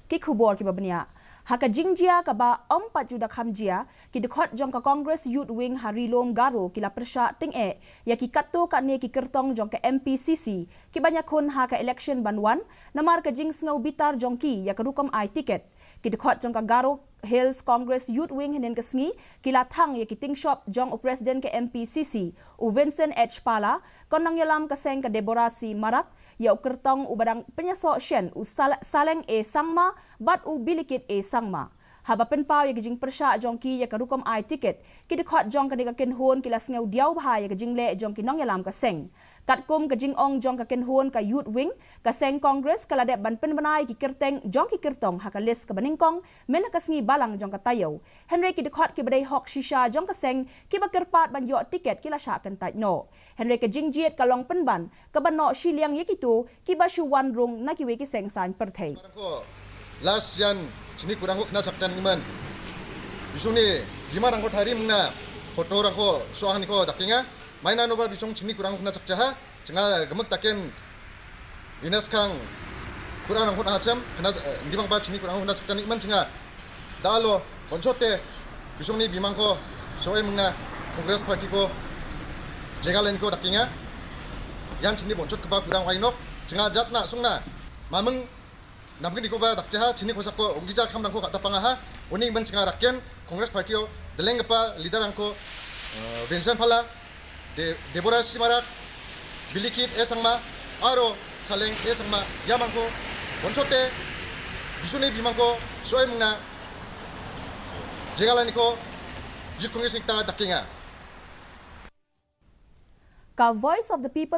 ki khubor ki babnia haka jingjia ka ba paju da khamjia ki dekhot jong ka Congress Youth Wing Harilom Garo ki la persha ting ya ki katto ka ne ki kertong jong ka MPCC ki banyak khon haka election banwan namar ka jing ngau bitar jong ki ya ka rukom ai ticket ki dekhot jong ka Garo Hills Congress Youth Wing henen kasngi kila thang ya kiting shop jong o president ke MPCC u Vincent H Pala kon nang yalam kaseng ka Deborah C Marak ya ukertong u badang penyaso shen u saleng e sangma bat u bilikit e sangma haba penpau ya gijing persha jong ki ya karukom ai ticket ki dekhot jong ka de ka ken hon kila sngew diaw bha ya gijing le jong ki nong yalam kaseng katkum gijing ong jong ka ken hon ka Youth Wing kaseng Congress kala de ban pen banai ki kerteng jong ki kertong haka list ka baningkong men kasngi balang jong ka tayo Henry ki dekhot ki badai hok shisha jong kaseng ki bakerpat ban yo ticket kila sha kan tait no Henry ka jingjiet ka long penban ka ban no shiliang yekitu ki bashu wan rung na ki we ki seng san perthei last yan sini kurang kena saktan iman bisung ni lima rangko thari muna foto rangko soang niko dakinga maina nova bisung sini kurang kena sakjaha cenga gemek taken Ines kang kurang rangko hacham kena ndibang ba sini kurang kena saktan iman cenga dalo konsote bisung ni bimangko soe muna Congress Party ko jegalen ko dakinga yan sini bonchot keba kurang wainok cenga jatna sungna mameng namkin di ko ba dakjaha sini ko sakko ongija kam rangko kata pangaha uning ben cenga rakken Congress Party o deleng pa leader rangko Vincent Pala Deborah C Marak bilikit sangma aro saleng sangma yamangko bonchote bisuni bimangko soe muna jegalan ko Youth Congress ikta dakinga ka Voice of the People